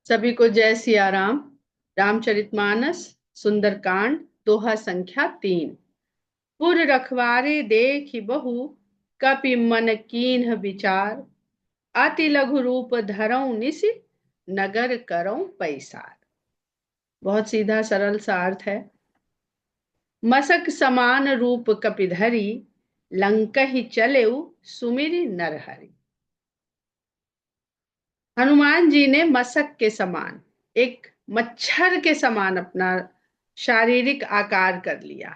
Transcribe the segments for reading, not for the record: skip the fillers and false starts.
सभी को जय सिया राम। रामचरितमानस सुंदरकांड दोहा संख्या 3। पुर रखवारे देखि बहु, कपि मन कीन्ह विचार। अति लघु रूप धरऊं निसि, नगर करऊं पैसार। बहुत सीधा सरल सा अर्थ है। मसक समान रूप कपि धरी, लंकहि चलेउ सुमिरि नरहरि। हनुमान जी ने मसक के समान, एक मच्छर के समान अपना शारीरिक आकार कर लिया,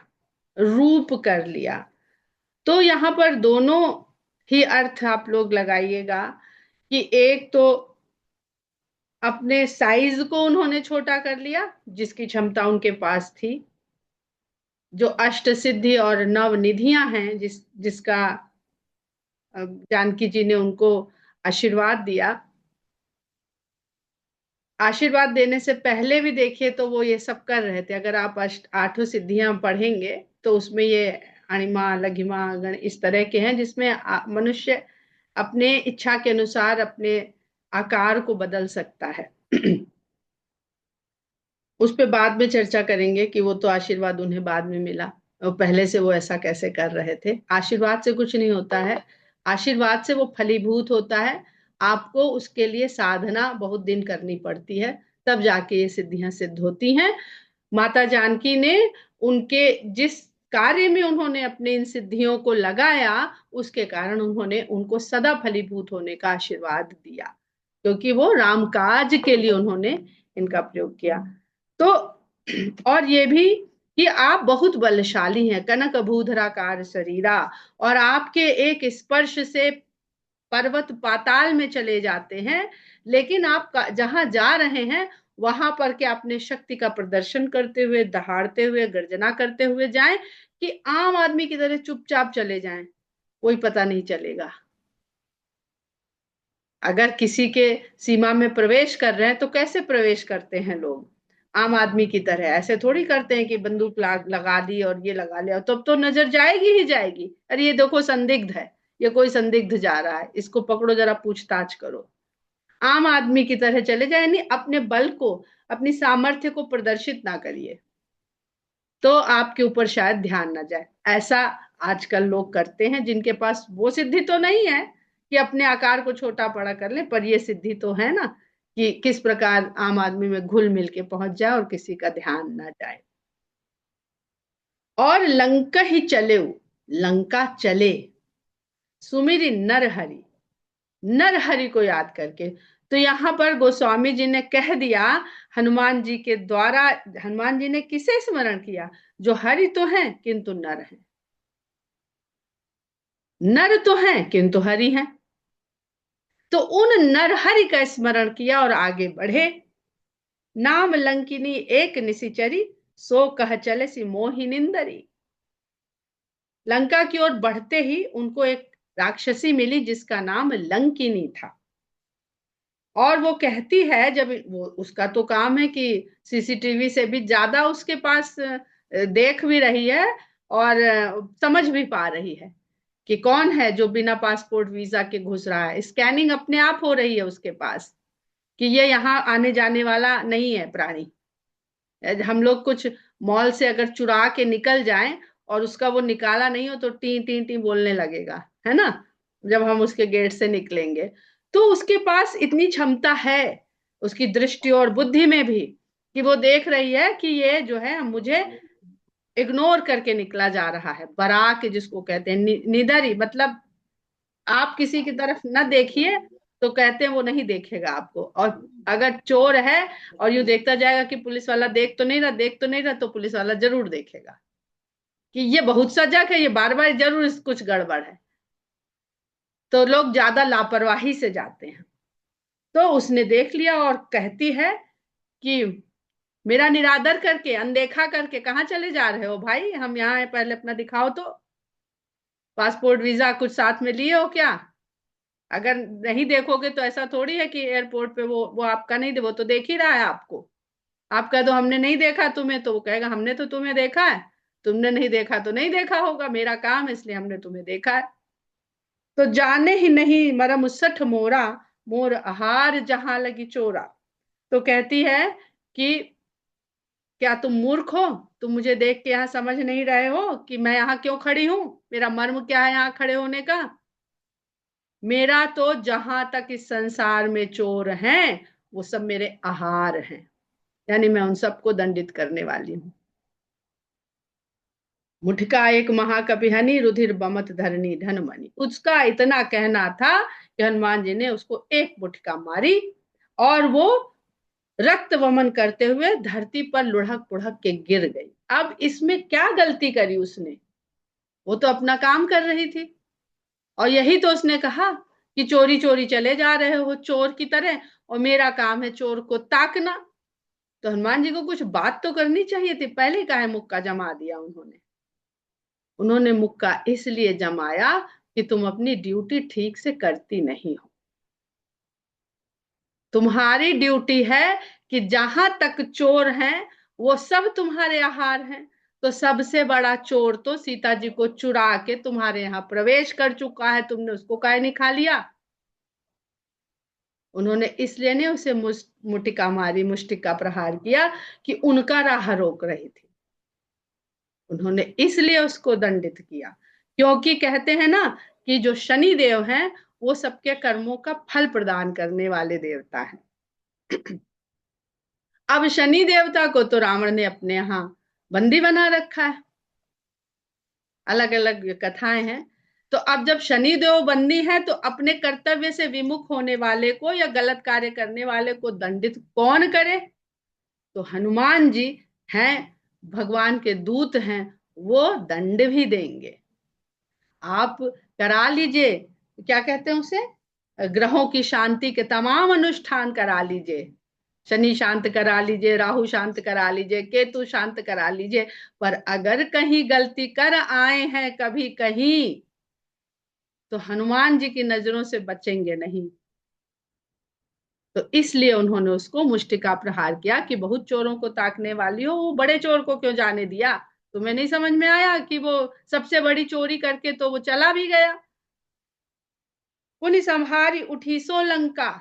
रूप कर लिया। तो यहाँ पर दोनों ही अर्थ आप लोग लगाइएगा कि एक तो अपने साइज को उन्होंने छोटा कर लिया, जिसकी क्षमता उनके पास थी। जो अष्ट सिद्धि और नव निधियां हैं, जिसका जानकी जी ने उनको आशीर्वाद दिया। आशीर्वाद देने से पहले भी देखिए तो वो ये सब कर रहे थे। अगर आप आठों सिद्धियां पढ़ेंगे तो उसमें ये अणिमा लघिमा गण इस तरह के हैं, जिसमें मनुष्य अपने इच्छा के अनुसार अपने आकार को बदल सकता है। उस पे बाद में चर्चा करेंगे कि वो तो आशीर्वाद उन्हें बाद में मिला और पहले से वो ऐसा कैसे कर रहे थे। आशीर्वाद से कुछ नहीं होता है, आशीर्वाद से वो फलीभूत होता है। आपको उसके लिए साधना बहुत दिन करनी पड़ती है, तब जाके ये सिद्धियां सिद्ध होती हैं। माता जानकी ने उनके जिस कार्य में उन्होंने अपने इन सिद्धियों को लगाया, उसके कारण उन्होंने उनको सदा फलीभूत होने का आशीर्वाद दिया, क्योंकि वो रामकाज के लिए उन्होंने इनका प्रयोग किया। तो और ये भी कि आप बहुत बलशाली हैं, कनक भूधराकार शरीरा, और आपके एक स्पर्श से पर्वत पाताल में चले जाते हैं। लेकिन आप जहां जा रहे हैं वहां पर के अपने शक्ति का प्रदर्शन करते हुए, दहाड़ते हुए, गर्जना करते हुए जाएं, कि आम आदमी की तरह चुपचाप चले जाएं, कोई पता नहीं चलेगा। अगर किसी के सीमा में प्रवेश कर रहे हैं तो कैसे प्रवेश करते हैं लोग? आम आदमी की तरह ऐसे थोड़ी करते हैं कि बंदूक लगा दी और ये लगा लिया, तब तो नजर जाएगी ही जाएगी। अरे ये देखो संदिग्ध है, ये कोई संदिग्ध जा रहा है, इसको पकड़ो, जरा पूछताछ करो। आम आदमी की तरह चले जाए, नहीं अपने बल को, अपनी सामर्थ्य को प्रदर्शित ना करिए, तो आपके ऊपर शायद ध्यान ना जाए। ऐसा आजकल लोग करते हैं, जिनके पास वो सिद्धि तो नहीं है कि अपने आकार को छोटा बड़ा कर ले, पर ये सिद्धि तो है ना कि किस प्रकार आम आदमी में घुल मिल के पहुंच जाए और किसी का ध्यान ना जाए। और लंका ही चले, लंका चले, सुमिरी नर हरि, नर हरि को याद करके। तो यहां पर गोस्वामी जी ने कह दिया, हनुमान जी के द्वारा, हनुमान जी ने किसे स्मरण किया? जो हरि तो हैं किंतु नर हैं, नर तो हैं किंतु हरि हैं। तो उन नर हरि का स्मरण किया और आगे बढ़े। नाम लंकिनी एक निशिचरी, सो कह चले सी मोहिनिंदरी। लंका की ओर बढ़ते ही उनको एक राक्षसी मिली जिसका नाम लंकिनी था। और वो कहती है, जब वो, उसका तो काम है कि सीसीटीवी से भी ज्यादा उसके पास देख भी रही है और समझ भी पा रही है कि कौन है जो बिना पासपोर्ट वीजा के घुस रहा है। स्कैनिंग अपने आप हो रही है उसके पास कि ये यहाँ आने जाने वाला नहीं है प्राणी। हम लोग कुछ मॉल से अगर चुरा के निकल जाएं और उसका वो निकाला नहीं हो तो टी टी टी बोलने लगेगा, है ना, जब हम उसके गेट से निकलेंगे। तो उसके पास इतनी क्षमता है, उसकी दृष्टि और बुद्धि में भी, कि वो देख रही है कि ये जो है मुझे इग्नोर करके निकला जा रहा है। बराक जिसको कहते हैं, निडरी, मतलब आप किसी की तरफ न देखिए तो कहते हैं वो नहीं देखेगा आपको। और अगर चोर है और यूं देखता जाएगा कि पुलिस वाला देख तो नहीं रहा, देख तो नहीं रहा, तो पुलिस वाला जरूर देखेगा कि ये बहुत सजग है, ये बार बार जरूर कुछ गड़बड़ है। तो लोग ज्यादा लापरवाही से जाते हैं। तो उसने देख लिया और कहती है कि मेरा निरादर करके, अनदेखा करके कहाँ चले जा रहे हो भाई? हम यहाँ हैं, पहले अपना दिखाओ तो, पासपोर्ट वीजा कुछ साथ में लिए हो क्या? अगर नहीं देखोगे तो ऐसा थोड़ी है कि एयरपोर्ट पे वो आपका नहीं दे, वो तो देख ही रहा है आपको। आपका तो हमने नहीं देखा तुम्हें, तो वो कहेगा हमने तो तुम्हें देखा है। तुमने नहीं देखा तो नहीं देखा होगा, मेरा काम है इसलिए हमने तुम्हें देखा है। तो जाने ही नहीं मरम उसठ मोरा, मोर आहार जहां लगी चोरा। तो कहती है कि क्या तुम मूर्ख हो? तुम मुझे देख के यहाँ समझ नहीं रहे हो कि मैं यहाँ क्यों खड़ी हूं? मेरा मर्म क्या है यहाँ खड़े होने का? मेरा तो जहां तक इस संसार में चोर हैं वो सब मेरे आहार हैं, यानी मैं उन सबको दंडित करने वाली हूँ। मुठका एक महाकपि हनि रुधिर बमत धरनी धनमणि, उसका इतना कहना था कि हनुमान जी ने उसको एक मुठका मारी और वो रक्त वमन करते हुए धरती पर लुढ़क पुढ़क के गिर गई। अब इसमें क्या गलती करी उसने? वो तो अपना काम कर रही थी, और यही तो उसने कहा कि चोरी चोरी चले जा रहे हो चोर की तरह, और मेरा काम है चोर को ताकना। तो हनुमान जी को कुछ बात तो करनी चाहिए थी, पहले काहे मुक्का जमा दिया उन्होंने? उन्होंने मुक्का इसलिए जमाया कि तुम अपनी ड्यूटी ठीक से करती नहीं हो। तुम्हारी ड्यूटी है कि जहां तक चोर हैं वो सब तुम्हारे आहार हैं। तो सबसे बड़ा चोर तो सीता जी को चुरा के तुम्हारे यहाँ प्रवेश कर चुका है, तुमने उसको काहे नहीं खा लिया? उन्होंने इसलिए ने उसे मुटिका मारी, मुष्टिका प्रहार किया कि उनका राह रोक रही थी। उन्होंने इसलिए उसको दंडित किया, क्योंकि कहते हैं ना कि जो शनि देव हैं वो सबके कर्मों का फल प्रदान करने वाले देवता हैं। अब शनि देवता को तो रावण ने अपने यहाँ बंदी बना रखा है, अलग अलग कथाएं हैं। तो अब जब शनि देव बंदी है तो अपने कर्तव्य से विमुख होने वाले को या गलत कार्य करने वाले को दंडित कौन करे? तो हनुमान जी हैं, भगवान के दूत हैं, वो दंड भी देंगे। आप करा लीजिए, क्या कहते हैं उसे, ग्रहों की शांति के तमाम अनुष्ठान करा लीजिए, शनि शांत करा लीजिए, राहु शांत करा लीजिए, केतु शांत करा लीजिए, पर अगर कहीं गलती कर आए हैं कभी कहीं तो हनुमान जी की नजरों से बचेंगे नहीं। तो इसलिए उन्होंने उसको मुष्टिका प्रहार किया कि बहुत चोरों को ताकने वाली हो, वो बड़े चोर को क्यों जाने दिया? तुम्हें नहीं समझ में आया कि वो सबसे बड़ी चोरी करके तो वो चला भी गया। पुनि संहारी उठी सो लंका,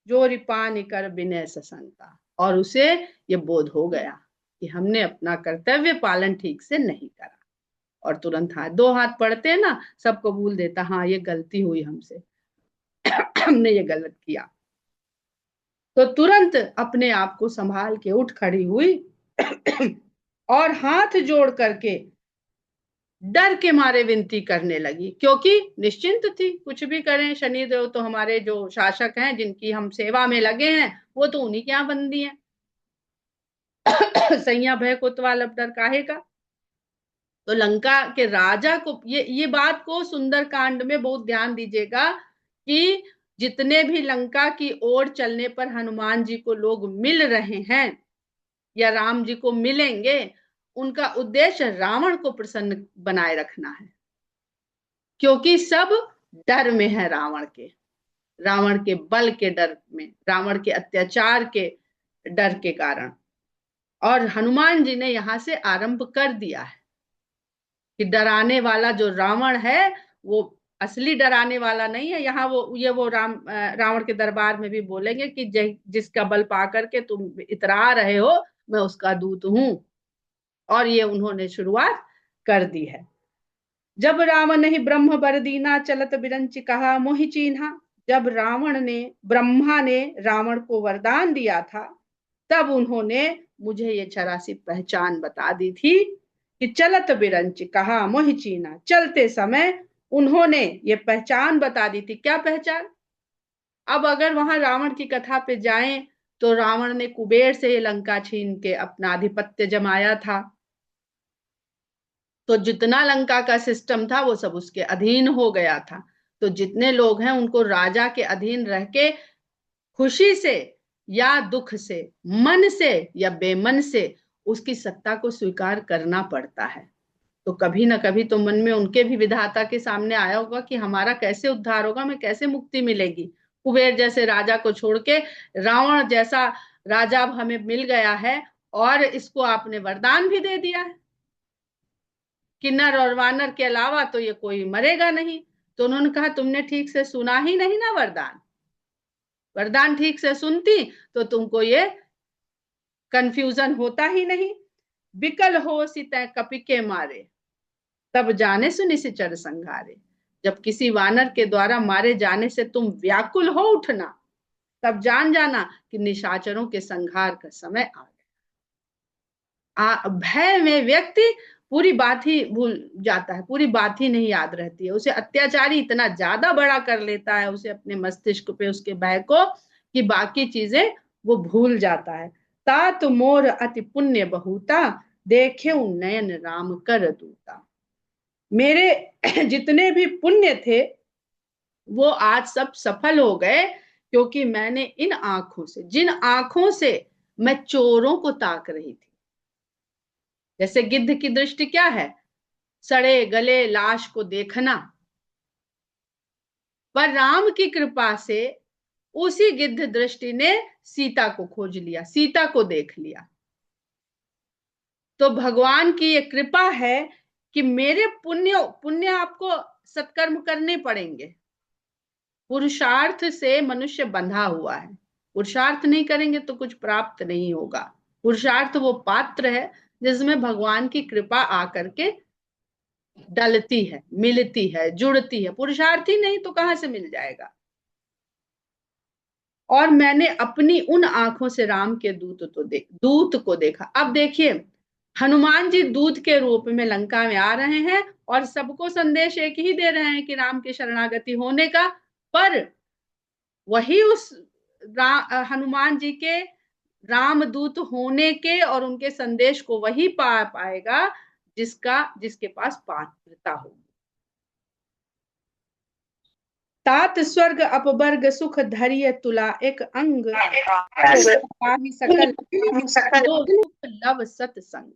जोरी पानी कर विनय सशंका। और उसे ये बोध हो गया कि हमने अपना कर्तव्य पालन ठीक से नहीं करा, और तुरंत हाथ दो हाथ पड़ते ना, सब कबूल देता, हाँ ये गलती हुई हमसे, हमने ये गलत किया। तो तुरंत अपने आप को संभाल के उठ खड़ी हुई और हाथ जोड़ करके डर के मारे विनती करने लगी, क्योंकि निश्चिंत थी कुछ भी करें, शनिदेव तो हमारे जो शासक हैं जिनकी हम सेवा में लगे हैं वो तो उन्हीं के यहाँ बंदी हैं। सैया भय कोतवाल अब डर काहे का। तो लंका के राजा को ये बात को सुंदर कांड में बहुत ध्यान दीजिएगा कि जितने भी लंका की ओर चलने पर हनुमान जी को लोग मिल रहे हैं या राम जी को मिलेंगे, उनका उद्देश्य रावण को प्रसन्न बनाए रखना है, क्योंकि सब डर में है रावण के, रावण के बल के डर में, रावण के अत्याचार के डर के कारण। और हनुमान जी ने यहां से आरंभ कर दिया है कि डराने वाला जो रावण है वो असली डराने वाला नहीं है। यहाँ वो रावण के दरबार में भी बोलेंगे कि जिसका बल पा करके तुम इतरा रहे हो मैं उसका दूत हूं। और ये उन्होंने शुरुआत कर दी है। जब रावण ही ब्रह्म बर दीना चलत बिरंच कहा मोहि चीन्हा। जब रावण ने ब्रह्मा ने रावण को वरदान दिया था तब उन्होंने मुझे ये 84 पहचान बता दी थी कि चलत बिरंच कहा मोहि चीना, चलते समय उन्होंने ये पहचान बता दी थी। क्या पहचान? अब अगर वहां रावण की कथा पे जाएं तो रावण ने कुबेर से ये लंका छीन के अपना आधिपत्य जमाया था, तो जितना लंका का सिस्टम था वो सब उसके अधीन हो गया था। तो जितने लोग हैं उनको राजा के अधीन रह के खुशी से या दुख से, मन से या बेमन से उसकी सत्ता को स्वीकार करना पड़ता है। तो कभी ना कभी तो मन में उनके भी विधाता के सामने आया होगा कि हमारा कैसे उद्धार होगा, हमें कैसे मुक्ति मिलेगी। कुबेर जैसे राजा को छोड़ के रावण जैसा राजा अब हमें मिल गया है और इसको आपने वरदान भी दे दिया है कि नर और वानर के अलावा तो ये कोई मरेगा नहीं। तो उन्होंने कहा तुमने ठीक से सुना ही नहीं ना वरदान। वरदान ठीक से सुनती तो तुमको ये कंफ्यूजन होता ही नहीं। बिकल हो सीता कपि के मारे, तब जाने सु निशिचर संघारे। जब किसी वानर के द्वारा मारे जाने से तुम व्याकुल हो उठना, तब जान जाना कि निशाचरों के संहार का समय आ गया। भय में व्यक्ति पूरी बात ही भूल जाता है, पूरी बात ही नहीं याद रहती है उसे। अत्याचारी इतना ज्यादा बड़ा कर लेता है उसे अपने मस्तिष्क पे, उसके भय को, कि बाकी चीजें वो भूल जाता है। तात मोर अति पुण्य बहुता, देखे नयन राम कर दूता। मेरे जितने भी पुण्य थे वो आज सब सफल हो गए, क्योंकि मैंने इन आंखों से, जिन आंखों से मैं चोरों को ताक रही थी। जैसे गिद्ध की दृष्टि क्या है? सड़े गले लाश को देखना। पर राम की कृपा से उसी गिद्ध दृष्टि ने सीता को खोज लिया, सीता को देख लिया। तो भगवान की ये कृपा है कि मेरे पुण्य पुण्य आपको सत्कर्म करने पड़ेंगे। पुरुषार्थ से मनुष्य बंधा हुआ है, पुरुषार्थ नहीं करेंगे तो कुछ प्राप्त नहीं होगा। पुरुषार्थ वो पात्र है जिसमें भगवान की कृपा आकर के डलती है, मिलती है, जुड़ती है। पुरुषार्थ ही नहीं तो कहां से मिल जाएगा। और मैंने अपनी उन आंखों से राम के दूत को देखा। अब देखिए, हनुमान जी दूत के रूप में लंका में आ रहे हैं और सबको संदेश एक ही दे रहे हैं कि राम की शरणागति होने का। पर वही उस हनुमान जी के रामदूत होने के और उनके संदेश को वही पाएगा जिसके पास पात्रता होगी। तात स्वर्ग अपवर्ग सुख धैर्य तुला, एक अंग सकल सुख लव सत्संग।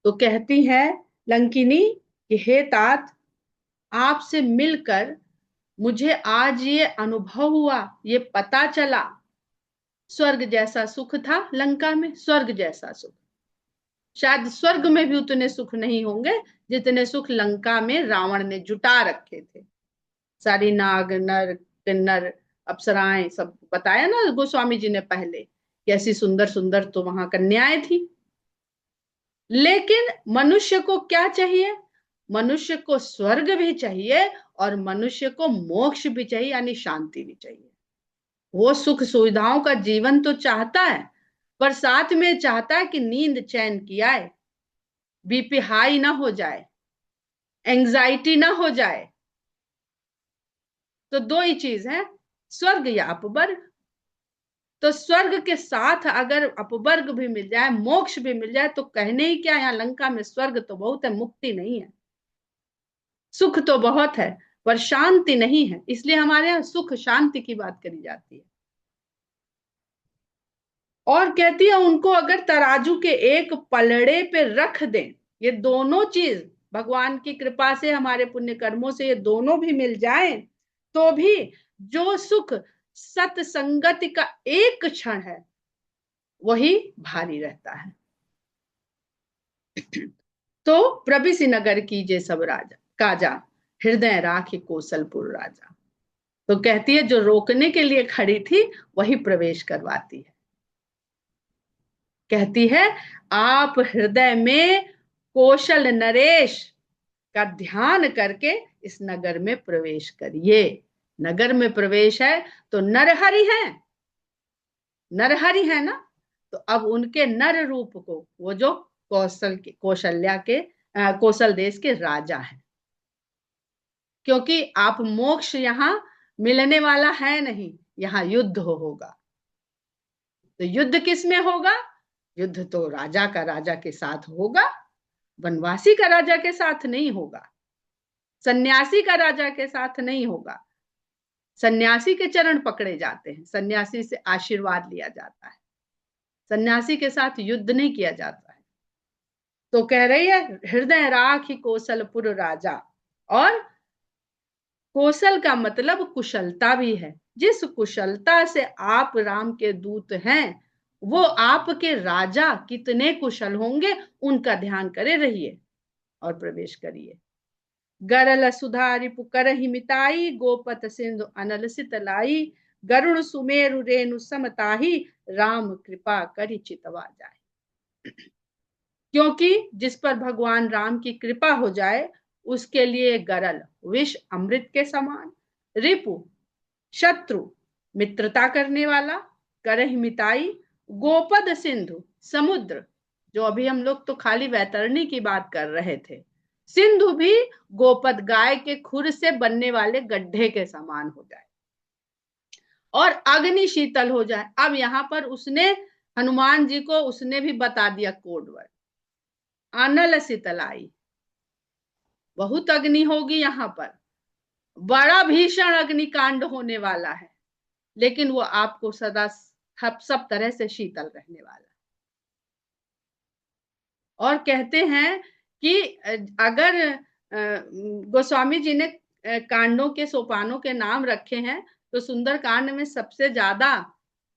तो कहती है लंकिनी कि हे तात, आपसे मिलकर मुझे आज ये अनुभव हुआ, ये पता चला। स्वर्ग जैसा सुख था लंका में, स्वर्ग जैसा सुख। शायद स्वर्ग में भी उतने सुख नहीं होंगे जितने सुख लंका में रावण ने जुटा रखे थे। सारी नाग नर किन्नर अप्सराएं सब बताया ना गोस्वामी जी ने पहले, कैसी सुंदर सुंदर तो वहां कन्याएं थी। लेकिन मनुष्य को क्या चाहिए? मनुष्य को स्वर्ग भी चाहिए और मनुष्य को मोक्ष भी चाहिए, यानी शांति भी चाहिए। वो सुख सुविधाओं का जीवन तो चाहता है, पर साथ में चाहता है कि नींद चैन की आए, बीपी हाई ना हो जाए, एंजाइटी ना हो जाए। तो दो ही चीज है, स्वर्ग या अपवर्ग। तो स्वर्ग के साथ अगर अपवर्ग भी मिल जाए, मोक्ष भी मिल जाए, तो कहने ही क्या, यहाँ लंका में स्वर्ग तो बहुत है, मुक्ति नहीं है। सुख तो बहुत है पर शांति नहीं है, इसलिए हमारे यहाँ सुख शांति की बात करी जाती है। और कहती है उनको अगर तराजू के एक पलड़े पे रख दें, ये दोनों चीज भगवान की कृपा से, हमारे पुण्य कर्मों से ये दोनों भी मिल जाएं, तो भी जो सुख सत्संगति का एक क्षण है वही भारी रहता है। तो प्रभिसि नगर कीजे सब राजा काजा, हृदय राखी कौशलपुर राजा। तो कहती है जो रोकने के लिए खड़ी थी वही प्रवेश करवाती है। कहती है आप हृदय में कौशल नरेश का ध्यान करके इस नगर में प्रवेश करिए। नगर में प्रवेश है तो नरहरि है, नरहरि है ना, तो अब उनके नर रूप को, वो जो कौशल्या के कौशल देश के राजा है। क्योंकि आप मोक्ष यहां मिलने वाला है नहीं, यहां युद्ध होगा। तो युद्ध किस में होगा? युद्ध तो राजा का राजा के साथ होगा, वनवासी का राजा के साथ नहीं होगा, सन्यासी का राजा के साथ नहीं होगा। सन्यासी के चरण पकड़े जाते हैं, सन्यासी से आशीर्वाद लिया जाता है, सन्यासी के साथ युद्ध नहीं किया जाता है। तो कह रही है हृदय राखी कौशलपुर राजा। और कौशल का मतलब कुशलता भी है। जिस कुशलता से आप राम के दूत हैं, वो आपके राजा कितने कुशल होंगे, उनका ध्यान करे रहिए और प्रवेश करिए। गरल सुधारी पुकर ही मिताई, गोपत सिंधु अनल सितलाई, गरुण सुमेरु रेणु समताही, राम कृपा करि चितवा जाए। क्योंकि जिस पर भगवान राम की कृपा हो जाए उसके लिए गरल विष अमृत के समान, रिपु शत्रु मित्रता करने वाला, करहि मिताई गोपद सिंधु समुद्र, जो अभी हम लोग तो खाली वैतरणी की बात कर रहे थे, सिंधु भी गोपद गाय के खुर से बनने वाले गड्ढे के समान हो जाए, और अग्नि शीतल हो जाए। अब यहां पर उसने हनुमान जी को उसने भी बता दिया कोड वर्ड, अनल शीतलाई, बहुत अग्नि होगी यहां पर, बड़ा भीषण अग्निकांड होने वाला है, लेकिन वो आपको सदा सब तरह से शीतल रहने वाला। और कहते हैं कि अगर गोस्वामी जी ने कांडों के सोपानों के नाम रखे हैं तो सुंदर कांड में सबसे ज्यादा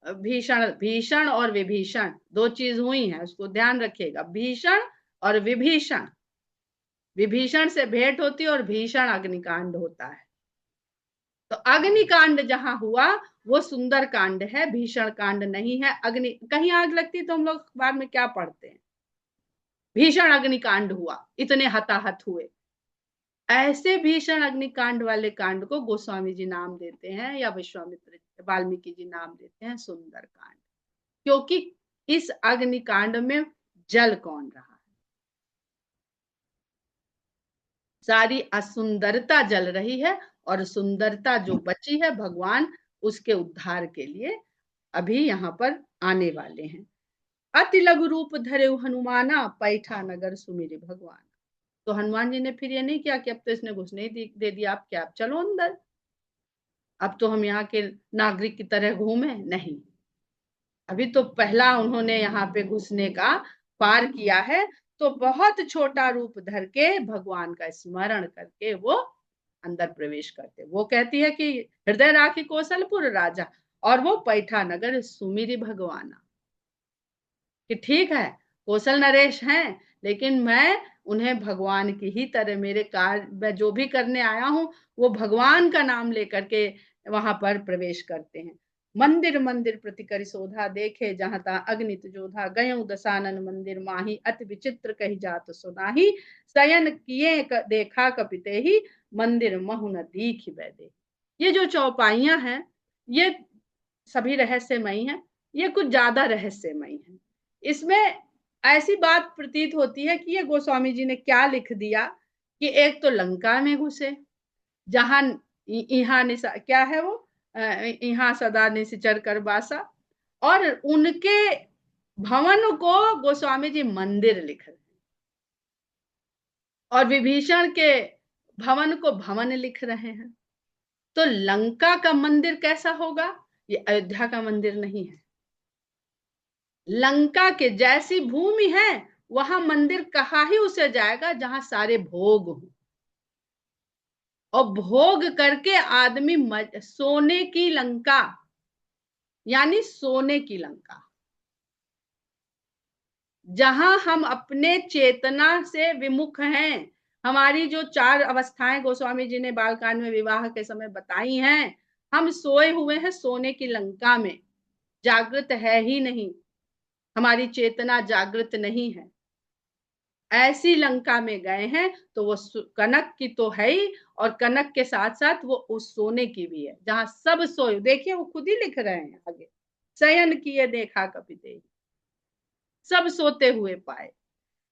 भीषण, भीषण और विभीषण दो चीज हुई है, उसको ध्यान रखिएगा, भीषण और विभीषण। विभीषण से भेंट होती है और भीषण अग्निकांड होता है। तो अग्निकांड जहां हुआ वो सुंदर कांड है, भीषण कांड नहीं है। अग्नि कहीं आग लगती तो हम लोग अखबार में क्या पढ़ते हैं, भीषण अग्निकांड हुआ, इतने हताहत हुए। ऐसे भीषण अग्निकांड वाले कांड को गोस्वामी जी नाम देते हैं या विश्वामित्र वाल्मीकि जी नाम देते हैं सुंदर कांड, क्योंकि इस अग्निकांड में जल कौन रहा है, सारी असुंदरता जल रही है, और सुंदरता जो बची है भगवान उसके उद्धार के लिए अभी यहाँ पर आने वाले हैं। अति लघु रूप धरे हनुमाना, पैठा नगर सुमिरे भगवान। तो हनुमान जी ने फिर ये नहीं किया कि अब तो इसने घुसने ही दे दिया, आप क्या, आप चलो अंदर, अब तो हम यहाँ के नागरिक की तरह घूमे, नहीं, अभी तो पहला उन्होंने यहाँ पे घुसने का पार किया है। तो बहुत छोटा रूप धर के भगवान का स्मरण करके वो अंदर प्रवेश करते। वो कहती है कि हृदय राखी कौशलपुर राजा, और वो पैठा नगर सुमिरी भगवाना, कि ठीक है कौशल नरेश हैं, लेकिन मैं उन्हें भगवान की ही तरह, मेरे कार्य मैं जो भी करने आया हूं वो भगवान का नाम लेकर के वहां पर प्रवेश करते हैं। मंदिर मंदिर प्रति करि शोधा, देखे जहां तहां अग्नित जोधा, गयो दशानन मंदिर माही, अति विचित्र कही जात सुनाही, शयन किए देखा कपिते ही, मंदिर महु न दीख बैदे। ये जो चौपाइयां हैं ये सभी रहस्यमयी हैं, ये कुछ ज्यादा रहस्यमयी है। इसमें ऐसी बात प्रतीत होती है कि ये गोस्वामी जी ने क्या लिख दिया कि एक तो लंका में घुसे, जहां यहाँ क्या है वो, यहाँ सदा निश्चर कर बासा, और उनके भवन को गोस्वामी जी मंदिर लिख रहे, और विभीषण के भवन को भवन लिख रहे हैं। तो लंका का मंदिर कैसा होगा, ये अयोध्या का मंदिर नहीं है। लंका के जैसी भूमि है वहां मंदिर कहा ही उसे जाएगा जहां सारे भोग हो, और भोग करके आदमी सोने की लंका, यानी सोने की लंका, जहां हम अपने चेतना से विमुख हैं। हमारी जो चार अवस्थाएं गोस्वामी जी ने बालकांड में विवाह के समय बताई हैं, हम सोए हुए हैं सोने की लंका में, जागृत है ही नहीं, हमारी चेतना जागृत नहीं है। ऐसी लंका में गए हैं, तो वो कनक की तो है ही, और कनक के साथ साथ वो उस सोने की भी है जहां सब सोए। देखिए वो खुद ही लिख रहे हैं आगे, शयन किए देखा कपिते, सब सोते हुए पाए।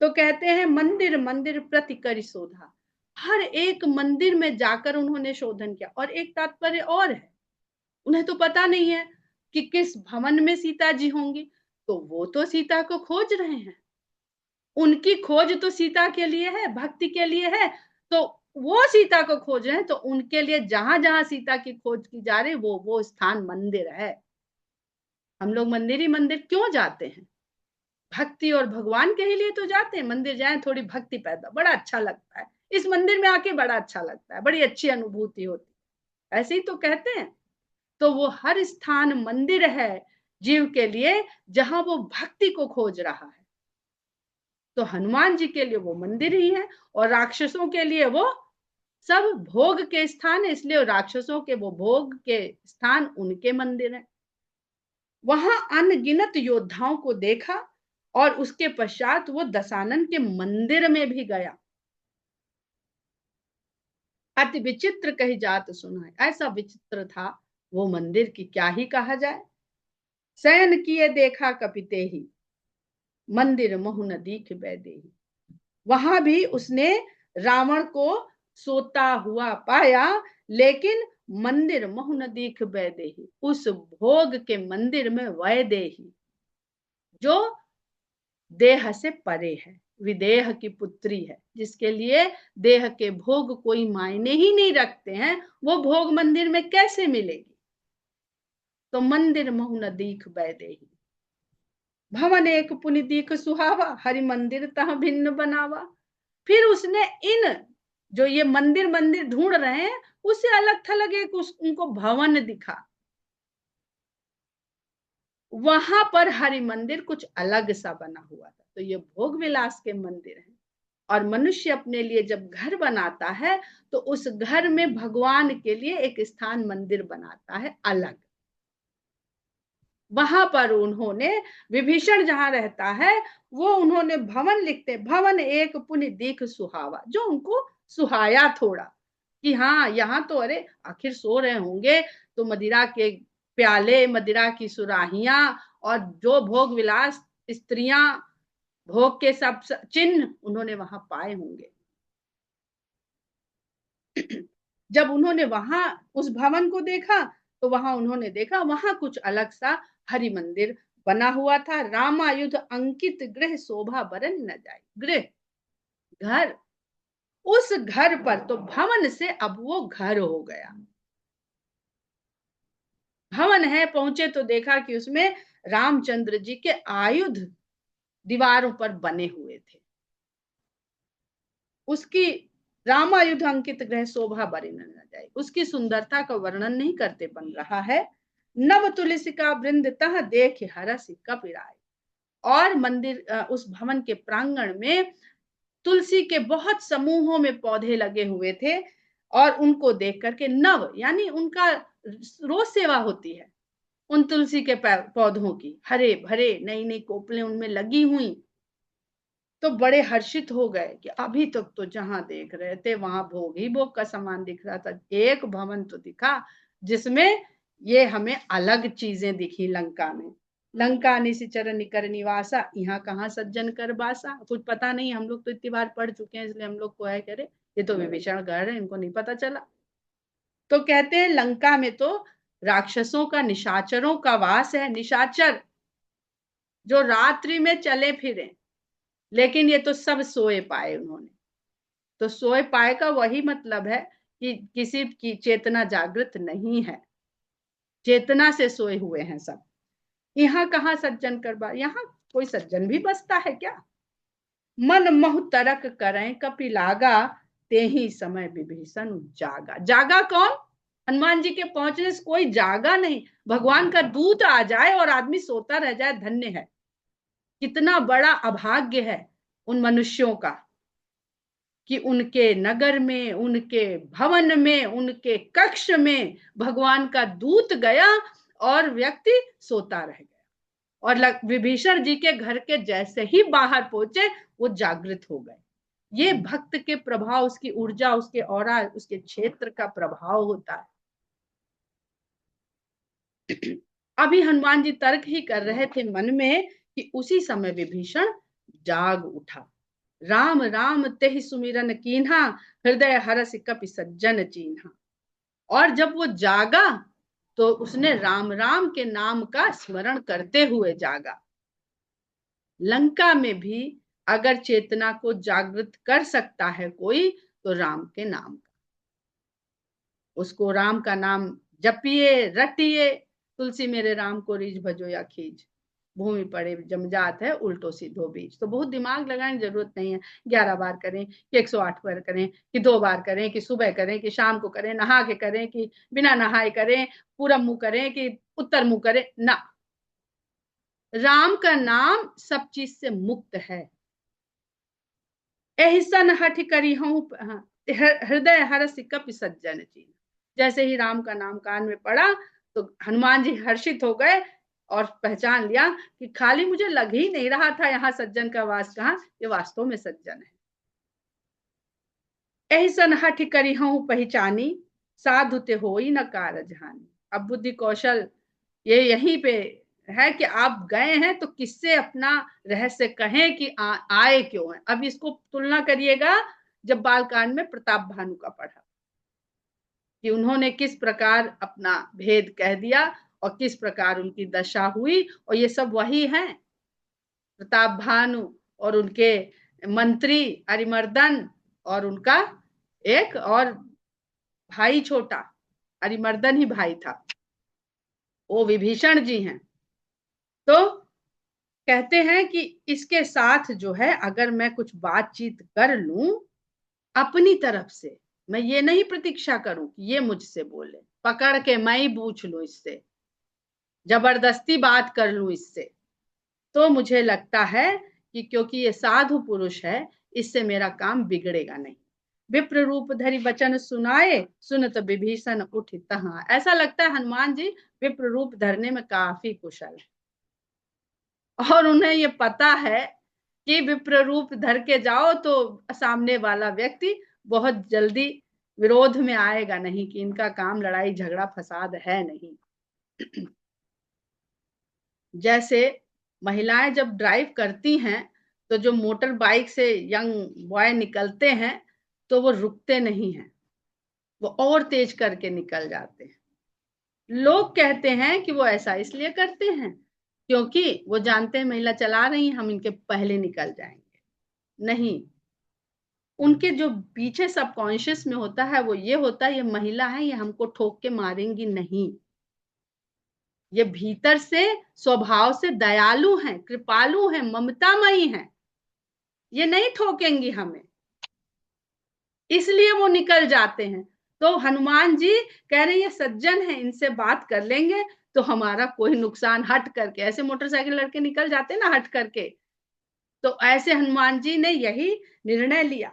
तो कहते हैं मंदिर मंदिर प्रति करि शोधा, हर एक मंदिर में जाकर उन्होंने शोधन किया। और एक तात्पर्य और है, उन्हें तो पता नहीं है कि किस भवन में सीता जी होंगी, तो वो तो सीता को खोज रहे हैं, उनकी खोज तो सीता के लिए है, भक्ति के लिए है, तो वो सीता को खोज रहे हैं, तो उनके लिए जहां जहां सीता की खोज की जा रही वो स्थान मंदिर है। हम लोग मंदिर ही मंदिर क्यों जाते हैं, भक्ति और भगवान के ही लिए तो जाते हैं। मंदिर जाएं थोड़ी भक्ति पैदा, बड़ा अच्छा लगता है, इस मंदिर में आके बड़ा अच्छा लगता है, बड़ी अच्छी अनुभूति होती है, ऐसे ही तो कहते हैं। तो वो हर स्थान मंदिर है जीव के लिए जहां वो भक्ति को खोज रहा है। तो हनुमान जी के लिए वो मंदिर ही है, और राक्षसों के लिए वो सब भोग के स्थान है, इसलिए राक्षसों के वो भोग के स्थान उनके मंदिर हैं। वहां अनगिनत योद्धाओं को देखा और उसके पश्चात वो दशानन के मंदिर में भी गया। अति विचित्र कही जात सुनाए, ऐसा विचित्र था वो मंदिर की क्या ही कहा जाए। शयन किए देखा कपिते ही, मंदिर मोहु न दीख बैदेही। वहां भी उसने रावण को सोता हुआ पाया, लेकिन मंदिर मोहु न दीख बैदेही, उस भोग के मंदिर में वैदेही जो देह से परे है, विदेह की पुत्री है, जिसके लिए देह के भोग कोई मायने ही नहीं रखते हैं, वो भोग मंदिर में कैसे मिलेगी। तो मंदिर मोहु न दीख बैदेही, भवन एक पुनि दीख सुहावा, हरि मंदिर तह भिन्न बनावा। फिर उसने इन जो ये मंदिर मंदिर ढूंढ रहे हैं, उससे अलग थलग एक उनको भवन दिखा। वहां पर हरि मंदिर कुछ अलग सा बना हुआ था। तो ये भोग विलास के मंदिर हैं। और मनुष्य अपने लिए जब घर बनाता है तो उस घर में भगवान के लिए एक स्थान मंदिर बनाता है अलग। वहां पर उन्होंने विभीषण जहां रहता है वो उन्होंने भवन लिखते, भवन एक पुनि दीख सुहावा, जो उनको सुहाया थोड़ा कि हाँ यहाँ तो अरे आखिर सो रहे होंगे तो मदिरा के प्याले, मदिरा की सुराहियां और जो भोग विलास स्त्रियां भोग के सब चिन्ह उन्होंने वहां पाए होंगे। जब उन्होंने वहां उस भवन को देखा तो वहां उन्होंने देखा वहां कुछ अलग सा हरि मंदिर बना हुआ था। रामायुध अंकित गृह शोभा बरन न जाए, गृह घर, उस घर पर तो भवन से अब वो घर हो गया। भवन है, पहुंचे तो देखा कि उसमें रामचंद्र जी के आयुध दीवारों पर बने हुए थे। उसकी रामायुध अंकित ग्रह शोभा बरन न जाए, उसकी सुंदरता का वर्णन नहीं करते बन रहा है। नव तुलसी का वृंद तह देख हरस कपिराय, और मंदिर उस भवन के प्रांगण में तुलसी के बहुत समूहों में पौधे लगे हुए थे और उनको देख करके नव यानी उनका रोज सेवा होती है उन तुलसी के पौधों की, हरे भरे नई नई कोपलें उनमें लगी हुई। तो बड़े हर्षित हो गए कि अभी तक तो जहां देख रहे थे वहां भोग ही भोग का सामान दिख रहा था, एक भवन तो दिखा जिसमें ये हमें अलग चीजें दिखी। लंका में लंका निशिचर निकर निवासा, यहाँ कहाँ सज्जन कर बासा। कुछ पता नहीं, हम लोग तो इतनी बार पढ़ चुके हैं इसलिए हम लोग को है करे ये तो विभीषण गढ़ है, इनको नहीं पता चला। तो कहते हैं लंका में तो राक्षसों का, निशाचरों का वास है। निशाचर जो रात्रि में चले फिरे, लेकिन ये तो सब सोए पाए उन्होंने। तो सोए पाए का वही मतलब है कि किसी की चेतना जागृत नहीं है, चेतना से सोए हुए हैं सब। यहाँ कहाँ सज्जन करबा, यहाँ कोई सज्जन भी बसता है क्या। मन मोह तरक करें कपिलागा, ते ही समय विभीषण जागा। जागा कौन? हनुमान जी के पहुंचने से कोई जागा नहीं। भगवान का दूत आ जाए और आदमी सोता रह जाए, धन्य है। कितना बड़ा अभाग्य है उन मनुष्यों का कि उनके नगर में, उनके भवन में, उनके कक्ष में भगवान का दूत गया और व्यक्ति सोता रह गया। और विभीषण जी के घर के जैसे ही बाहर पहुंचे वो जागृत हो गए। ये भक्त के प्रभाव, उसकी ऊर्जा, उसके औरा, उसके क्षेत्र का प्रभाव होता है। अभी हनुमान जी तर्क ही कर रहे थे मन में कि उसी समय विभीषण जाग उठा। राम राम तेहि सुमिरन कीन्हा, हृदय हरस कपि सज्जन चीन्हा। और जब वो जागा तो उसने राम राम के नाम का स्मरण करते हुए जागा। लंका में भी अगर चेतना को जागृत कर सकता है कोई तो राम के नाम का, उसको राम का नाम जपिए रटिए। तुलसी मेरे राम को रीझ भजो या खींच, भूमि पड़े जमजात है उल्टो सीधो बीच। तो बहुत दिमाग लगाने की जरूरत नहीं है। 11 बार करें कि 108 बार करें कि 2 बार करें कि सुबह करें कि शाम को करें, नहा के करें कि बिना नहाए करें, पूरब मुंह करें कि उत्तर मुंह करें ना। राम का नाम सब चीज से मुक्त है। एहिसन हठ करी हूं, हृदय हरस कपि सज्जन चीन। जैसे ही राम का नाम कान में पड़ा तो हनुमान जी हर्षित हो गए और पहचान लिया कि खाली मुझे लग ही नहीं रहा था यहाँ सज्जन का वास कहाँ, ये वास्तव में सज्जन है। ऐसन हठ करी हूं पहचानी, साधु ते होई न कारज हानि। अब बुद्धि कौशल ये यहीं पे है कि आप गए हैं तो किससे अपना रहस्य कहें कि आए क्यों है। अब इसको तुलना करिएगा जब बालकांड में प्रताप भानु का पढ़ा कि उन्होंने किस प्रकार अपना भेद कह दिया और किस प्रकार उनकी दशा हुई, और ये सब वही हैं प्रताप भानु और उनके मंत्री अरिमर्दन और उनका एक और भाई छोटा, अरिमर्दन ही भाई था, वो विभीषण जी हैं। तो कहते हैं कि इसके साथ जो है अगर मैं कुछ बातचीत कर लूं अपनी तरफ से, मैं ये नहीं प्रतीक्षा करूं कि ये मुझसे बोले, पकड़ के मैं ही पूछ लूं इससे, जबरदस्ती बात कर लूं इससे, तो मुझे लगता है कि क्योंकि ये साधु पुरुष है इससे मेरा काम बिगड़ेगा नहीं। विप्र रूप धरि वचन सुनाए, सुनत विभीषण उठ तहाँ। ऐसा लगता है हनुमान जी विप्र रूप धरने में काफी कुशल है और उन्हें ये पता है कि विप्र रूप धर के जाओ तो सामने वाला व्यक्ति बहुत जल्दी विरोध में आएगा नहीं, कि इनका काम लड़ाई झगड़ा फसाद है नहीं। जैसे महिलाएं जब ड्राइव करती हैं तो जो मोटर बाइक से यंग बॉय निकलते हैं तो वो रुकते नहीं हैं, वो और तेज करके निकल जाते हैं। लोग कहते हैं कि वो ऐसा इसलिए करते हैं क्योंकि वो जानते हैं महिला चला रही है, हम इनके पहले निकल जाएंगे। नहीं, उनके जो पीछे सबकॉन्शियस में होता है वो ये होता है ये महिला है, ये हमको ठोक के मारेंगी नहीं। ये भीतर से स्वभाव से दयालु हैं, कृपालु हैं, ममतामयी हैं, ये नहीं ठोकेंगी हमें, इसलिए वो निकल जाते हैं। तो हनुमान जी कह रहे हैं सज्जन है, इनसे बात कर लेंगे तो हमारा कोई नुकसान, हट करके ऐसे मोटरसाइकिल लड़के निकल जाते ना हट करके, तो ऐसे हनुमान जी ने यही निर्णय लिया।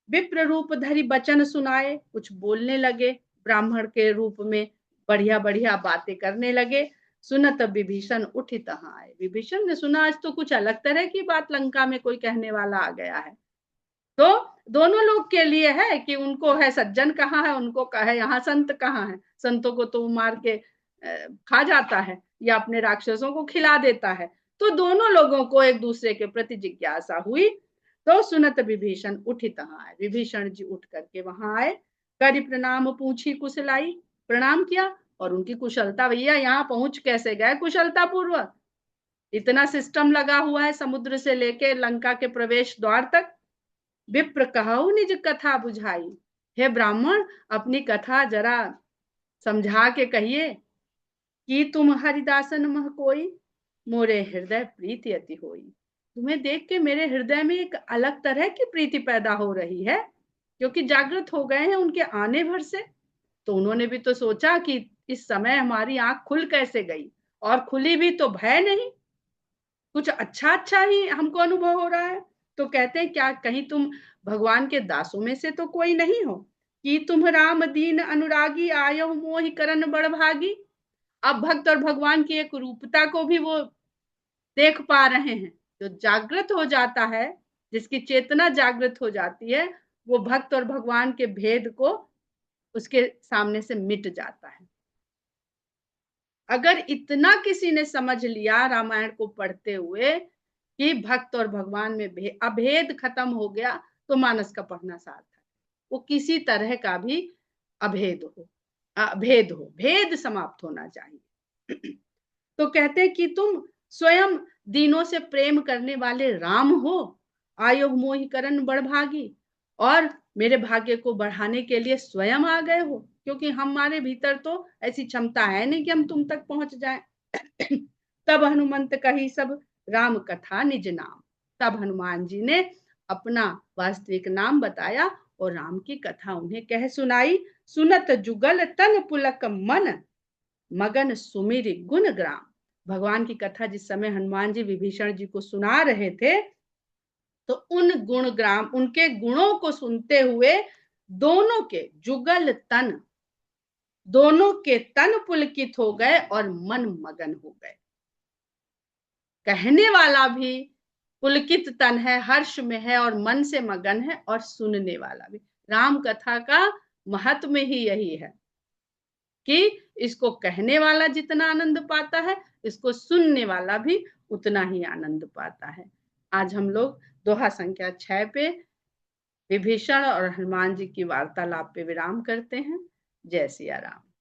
विप्र रूप धरि बचन सुनाए, कुछ बोलने लगे ब्राह्मण के रूप में, बढ़िया बढ़िया बातें करने लगे। सुनत विभीषण उठ तहाँ आए। विभीषण ने सुना आज तो कुछ अलग तरह की बात लंका में कोई कहने वाला आ गया है। तो दोनों लोग के लिए है कि उनको है सज्जन कहाँ है, उनको कहे यहाँ संत कहाँ है। संतों को तो मार के खा जाता है या अपने राक्षसों को खिला देता है। तो दोनों लोगों को एक दूसरे के प्रति जिज्ञासा हुई। तो सुनत विभीषण उठी तहाँ आए। विभीषण जी उठ करके वहां आए, करी प्रणाम पूछी कुशलाई, प्रणाम किया और उनकी कुशलता, भैया यहाँ पहुंच कैसे गए कुशलता पूर्वक, इतना सिस्टम लगा हुआ है समुद्र से लेके लंका के प्रवेश द्वार तक। विप्र कहु निज कथा बुझाई, हे ब्राह्मण अपनी कथा जरा समझा के कहिए कि तुम हरिदासन मह कोई, मोरे हृदय प्रीति अति होई। तुम्हें देख के मेरे हृदय में एक अलग तरह की प्रीति पैदा हो रही है, क्योंकि जागृत हो गए हैं उनके आने भर से। तो उन्होंने भी तो सोचा कि इस समय हमारी आंख खुल कैसे गई, और खुली भी तो भय नहीं, कुछ अच्छा अच्छा ही हमको अनुभव हो रहा है। तो कहते हैं क्या कहीं तुम भगवान के दासों में से तो कोई नहीं हो कि तुम राम दीन अनुरागी आयो मोहि करन बड़ भागी। अब भक्त और भगवान की एक रूपता को भी वो देख पा रहे हैं। जो जागृत हो जाता है, जिसकी चेतना जागृत हो जाती है, वो भक्त और भगवान के भेद को उसके सामने से मिट जाता है। अगर इतना किसी ने समझ लिया रामायण को पढ़ते हुए कि भक्त और भगवान में अभेद खत्म हो गया, तो मानस का पढ़ना सार्थक। वो किसी तरह का भी अभेद हो, अभेद हो, भेद समाप्त होना चाहिए। तो कहते हैं कि तुम स्वयं दीनों से प्रेम करने वाले राम हो, आयो मोहि करन बड़भागी, और मेरे भाग्य को बढ़ाने के लिए स्वयं आ गए हो, क्योंकि हमारे भीतर तो ऐसी क्षमता है नहीं कि हम तुम तक पहुंच जाएं। तब हनुमंत कही सब राम कथा निज नाम। तब हनुमान जी ने अपना वास्तविक नाम बताया और राम की कथा उन्हें कह सुनाई। सुनत जुगल तन पुलक मन, मगन सुमिर गुण ग्राम। भगवान की कथा जिस समय हनुमान जी विभीषण जी को सुना रहे थे, तो उन गुणग्राम, उनके गुणों को सुनते हुए दोनों के जुगल तन, दोनों के तन पुलकित हो गए और मन मगन हो गए। कहने वाला भी पुलकित तन है, हर्ष में है और मन से मगन है, और सुनने वाला भी। राम कथा का महत्व ही यही है कि इसको कहने वाला जितना आनंद पाता है, इसको सुनने वाला भी उतना ही आनंद पाता है। आज हम लोग दोहा संख्या 6 पे विभीषण और हनुमान जी की वार्तालाप पे विराम करते हैं। जय सिया राम।